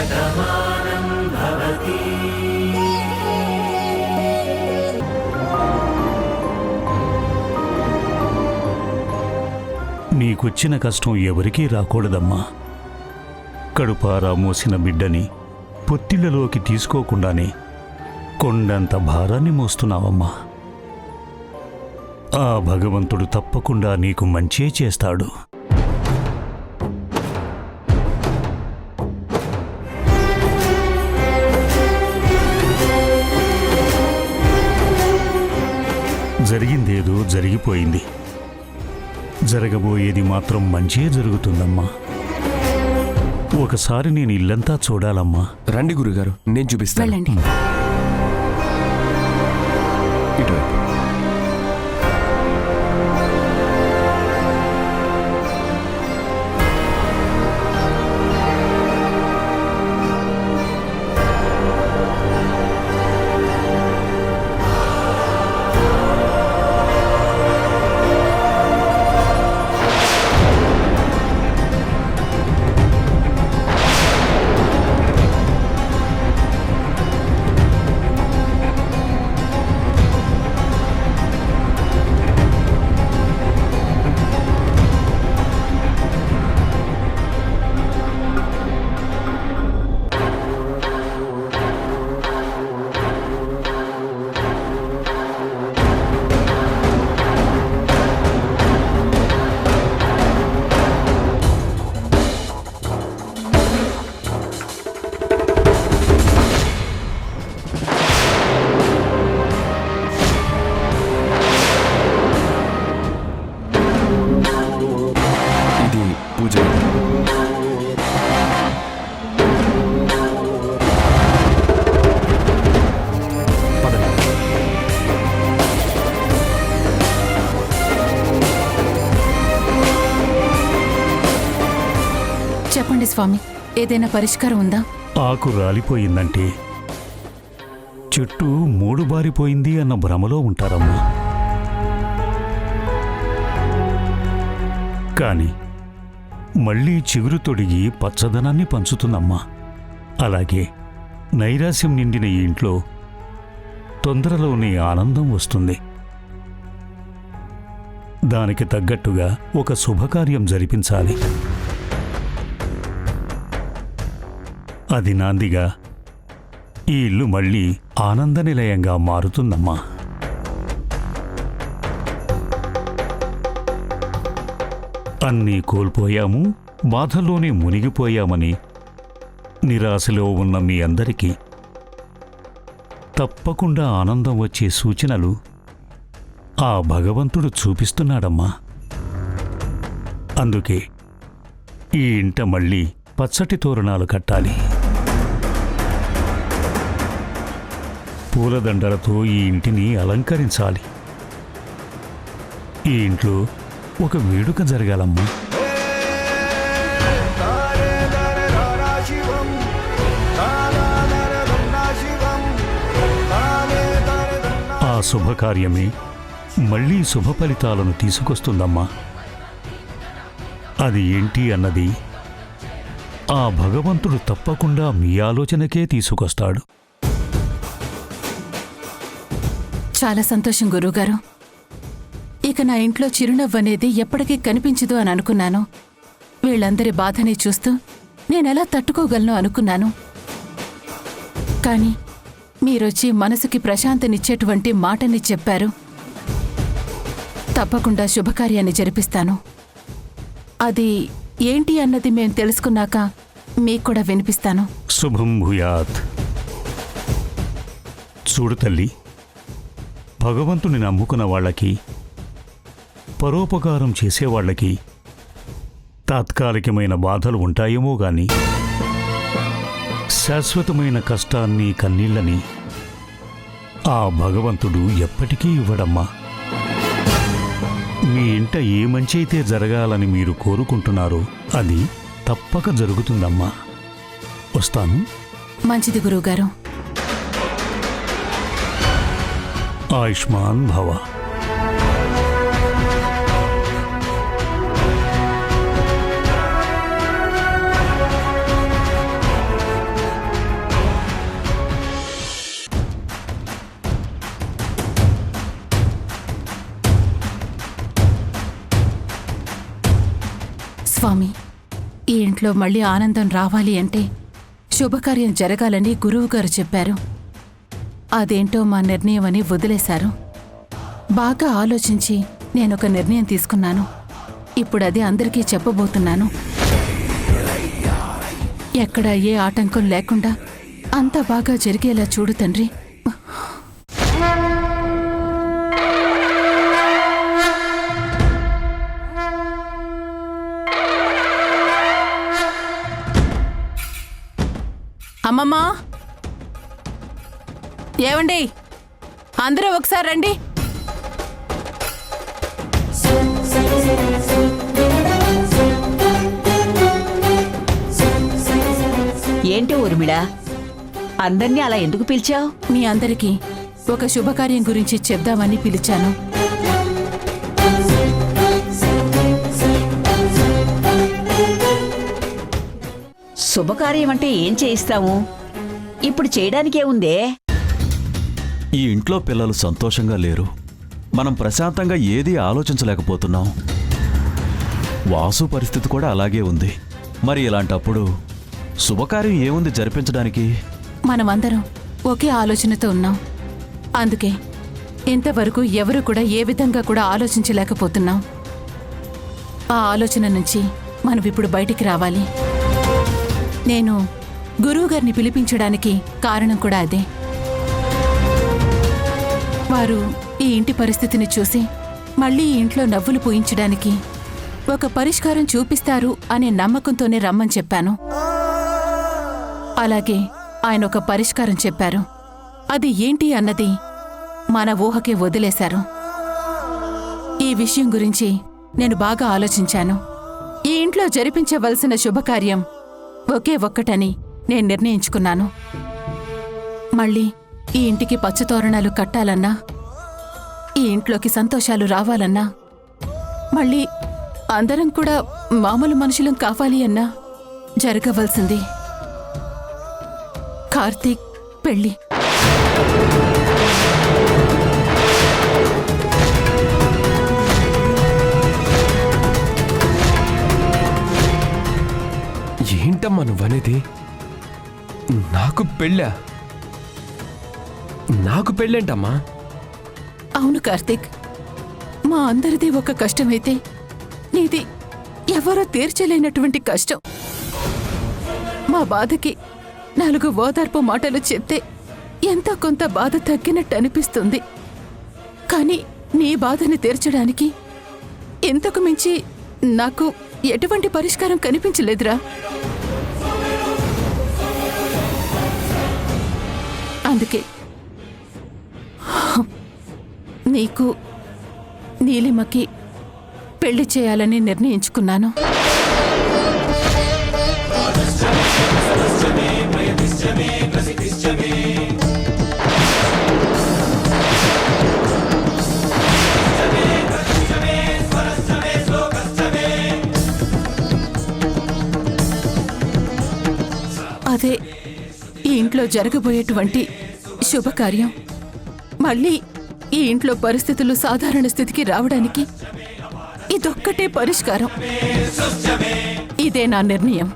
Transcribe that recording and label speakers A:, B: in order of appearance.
A: శతమానం భవతి.
B: నీకొచ్చిన కష్టం ఎవరికీ రాకూడదమ్మా. కడుపారా మోసిన బిడ్డని పొత్తిళ్లలోకి తీసుకోకుండానే కొండంత భారాన్ని మోస్తున్నావమ్మా. ఆ భగవంతుడు తప్పకుండా నీకు మంచే చేస్తాడు. జరిగిందేదో జరిగిపోయింది. జరగబోయేది మాత్రం మంచే జరుగుతుందమ్మా. ఒకసారి నేను ఇల్లంతా చూడాలమ్మా.
C: రండి గురుగారు, నేను చూపిస్తాను.
D: వెళ్ళండి.
C: ఇటువైపు.
D: చెప్పండి స్వామి, ఏదైనా పరిష్కారం ఉందా?
B: ఆకు రాలిపోయిందంటే చెట్టు మూడు బారిపోయింది అన్న భ్రమలో ఉంటారమ్మా. కాని మళ్లీ చిగురు తొడిగి పచ్చదనాన్ని పంచుతుందమ్మా. అలాగే నైరాశ్యం నిండిన ఈ ఇంట్లో తొందరలోనే ఆనందం వస్తుంది. దానికి తగ్గట్టుగా ఒక శుభకార్యం జరిపించాలి. అది నాందిగా ఈ ఇల్లు మళ్ళీ ఆనంద నిలయంగా మారుతుందమ్మా. అన్నీ కోల్పోయాము, బాధల్లోనే మునిగిపోయామని నిరాశలో ఉన్న మీ అందరికీ తప్పకుండా ఆనందం వచ్చే సూచనలు ఆ భగవంతుడు చూపిస్తున్నాడమ్మా. అందుకే ఈ ఇంట మళ్ళీ పచ్చటి తోరణాలు కట్టాలి. పూలదండలతో ఈ ఇంటిని అలంకరించాలి. ఈ ఇంట్లో ఒక వేడుక జరగాలమ్మా. ఆ శుభకార్యమే మళ్ళీ శుభ ఫలితాలను తీసుకొస్తుందమ్మా. అది ఏంటి అన్నది ఆ భగవంతుడు తప్పకుండా మీ ఆలోచనకే తీసుకొస్తాడు.
D: చాలా సంతోషం గురువుగారు. ఇక నా ఇంట్లో చిరునవ్వు అనేది ఎప్పటికీ కనిపించదు అని అనుకున్నాను. వీళ్ళందరి బాధని చూస్తూ నేనెలా తట్టుకోగలను అనుకున్నాను. కానీ మీరొచ్చి మనసుకి ప్రశాంతనిచ్చేటువంటి మాటని చెప్పారు. తప్పకుండా శుభకార్యాన్ని జరిపిస్తాను. అది ఏంటి అన్నది మేం తెలుసుకున్నాక మీకు కూడా వినిపిస్తాను.
B: శుభం భూయాత్. చూడు తల్లి, భగవంతుని నమ్ముకున్న వాళ్ళకి, పరోపకారం చేసేవాళ్లకి తాత్కాలికమైన బాధలు ఉంటాయేమో గాని శాశ్వతమైన కష్టాన్ని, కన్నీళ్లని ఆ భగవంతుడు ఎప్పటికీ ఇవ్వడమ్మా. మీ ఇంట ఏ మంచైతే జరగాలని మీరు కోరుకుంటున్నారో అది తప్పక జరుగుతుందమ్మా. వస్తాను.
D: మంచిది గురువుగారు.
B: ఆయుష్మాన్ భవ.
D: స్వామి, ఈ ఇంట్లో మళ్ళీ ఆనందం రావాలి అంటే శుభకార్యం జరగాలని గురువుగారు చెప్పారు. అదేంటో మా నిర్ణయం అని వదిలేశారు. బాగా ఆలోచించి నేనొక నిర్ణయం తీసుకున్నాను. ఇప్పుడు అది అందరికీ చెప్పబోతున్నాను. ఎక్కడ ఏ ఆటంకం లేకుండా అంతా బాగా జరిగేలా చూడు తండ్రి. అమ్మమ్మా, ఏవండి, అందరూ ఒకసారి రండి.
A: ఏంటి ఊర్మిళ, అందర్నీ అలా ఎందుకు పిలిచావు?
D: మీ అందరికీ ఒక శుభకార్యం గురించి చెప్దామని పిలిచాను.
A: శుభకార్యం అంటే ఏం చేయిస్తాము? ఇప్పుడు చేయడానికే ఉందే.
E: ఈ ఇంట్లో పిల్లలు సంతోషంగా లేరు. మనం ప్రశాంతంగా ఏదీ ఆలోచించలేకపోతున్నాం. వాసు పరిస్థితి కూడా అలాగే ఉంది. మరి ఇలాంటప్పుడు శుభకార్యం ఏముంది జరిపించడానికి?
D: మనమందరం ఒకే ఆలోచనతో ఉన్నాం. అందుకే ఇంతవరకు ఎవరు కూడా ఏ విధంగా కూడా ఆలోచించలేకపోతున్నాం. ఆ ఆలోచన నుంచి మనం ఇప్పుడు బయటికి రావాలి. నేను గురువుగారిని పిలిపించడానికి కారణం కూడా అదే. వారు ఈ ఇంటి పరిస్థితిని చూసి మళ్ళీ ఈ ఇంట్లో నవ్వులు పూయించడానికి ఒక పరిష్కారం చూపిస్తారు అనే నమ్మకంతోనే రమ్మని చెప్పాను. అలాగే ఆయన ఒక పరిష్కారం చెప్పారు. అది ఏంటి అన్నది మన ఊహకే వదిలేశారు. ఈ విషయం గురించి నేను బాగా ఆలోచించాను. ఈ ఇంట్లో జరిపించవలసిన శుభకార్యం ఒకే ఒక్కటని నేను నిర్ణయించుకున్నాను. మళ్ళీ ఈ ఇంటికి పచ్చతోరణాలు కట్టాలన్నా, ఈ ఇంట్లోకి సంతోషాలు రావాలన్నా, మళ్ళీ అందరం కూడా మామూలు మనుషులం కావాలి అన్నా జరగవలసింది కార్తీక్ పెళ్ళి.
C: ఏంటమ్మా నువ్వనేది? నాకు పెళ్ళా? నాకు పెళ్ళేంటమ్మా?
D: అవును కార్తీక్, మా అందరిది ఒక కష్టమైతే నీది ఎవరో తీర్చలేనటువంటి కష్టం. మా బాధకి 4 ఓదార్పు మాటలు చెప్తే ఎంతో కొంత బాధ తగ్గినట్టు అనిపిస్తుంది. కానీ నీ బాధని తీర్చడానికి ఇంతకు మించి నాకు ఎటువంటి పరిష్కారం కనిపించలేదురా. అందుకే నీకు నీలిమకి పెళ్లి చేయాలని నిర్ణయించుకున్నాను. అదే ఈ ఇంట్లో జరగబోయేటువంటి శుభకార్యం. మళ్ళీ ఈ ఇంట్లో పరిస్థితులు సాధారణ స్థితికి రావడానికి ఇదొక్కటే పరిష్కారం. ఇదే నా నిర్ణయం.